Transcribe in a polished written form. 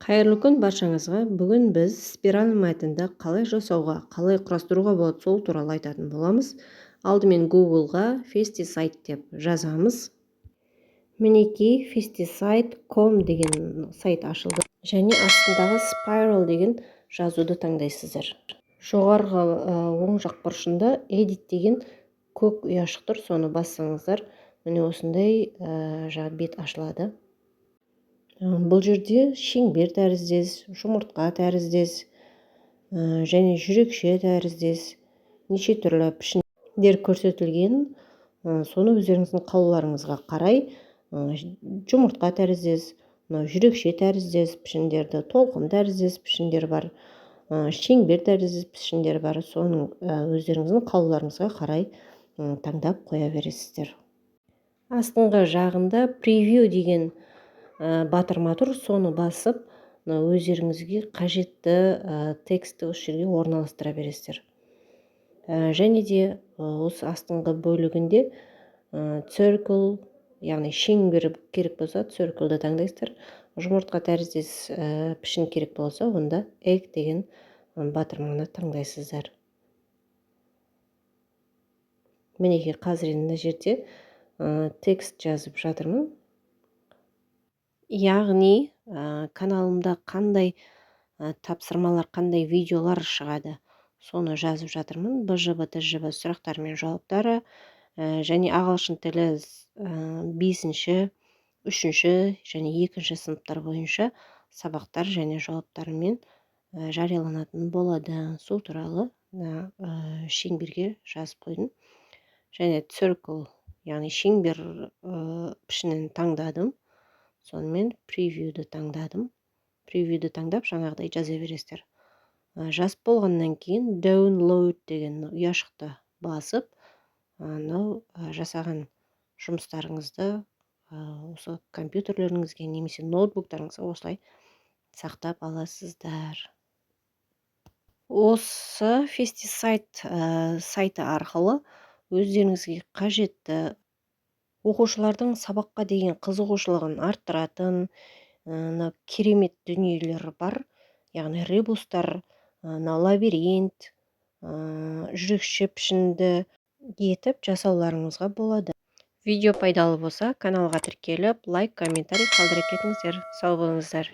Қайырлы күн баршаңызға. Бүгін біз спираль мәтінді қалай жасауға, қалай құрастыруға болады, сол туралы айтатын боламыз. Алдымен Google-ға Festisite деп жазамыз. Мінекей festisite.com деген сайт ашылды. Және астындағы spiral деген жазуды таңдайсыздар. Жоғарғы оң жақ бұрышында edit деген көк ұяшық тұр, соны бассаңыздар, міне осындай бет ашылады. Бұл жерде шеңбер тәріздес, жұмыртқа тәріздес, және жүрекше тәріздес, неше түрлі пішіндер көрсетілген. Соны өздеріңіздің қалауларыңызға қарай жұмыртқа тәріздес, жүрекше тәріздес пішіндерді, толқын тәріздес пішіндер бар, шеңбер тәріздес пішіндер бар. Соның өздеріңіздің қалауларыңызға қарай таңдап қоя бересіздер. Астыңғы жағында превiew деген батырма тұр, соны басып, өздеріңізге қажетті тексті осы жерге орналастыра бересіздер. Және де осы астыңғы бөлігінде circle, яғни шеңбер керек болса, circle'ды таңдайсыздар. Жұмыртқа тәріздес пішін керек болса, онда egg деген батырманы таңдайсыздар. Мінекей қазір мына жерде текст жазып жатырмын. Яғни каналымда қандай тапсырмалар, қандай видеолар шығады, соны жазып жатырмын. БЖБ, ТЖБ сұрақтары мен жауаптары, және ағылшын тілі 5-ші, 3-ші және 2-ші сыныптар бойынша сабақтар және жауаптарымен жарияланатын болады. Сол туралы шеңберге жазып қойдым. Және circle, яғни шеңбер пішінін таңдадым. Сонымен превьюді таңдадым. Превьюді таңдап, жаңағыдай жаза бересіздер. Жазып болғаннан кейін download деген ұяшықты басып, жасаған жұмыстарыңызды осы компьютерлеріңізге немесе ноутбуктарыңызға осылай сақтап аласыздар. Осы Festisite сайты арқылы өздеріңізге қажетті оқушылардың сабаққа деген қызығушылығын арттыратын керемет дүниелер бар. Яғни ребустар, лабиринт, жүрекше пішінді етіп жасауларыңызға болады. Видео пайдалы болса, каналға тіркеліп, лайк, комментарий қалдырып кетіңіздер. Сау болыңыздар.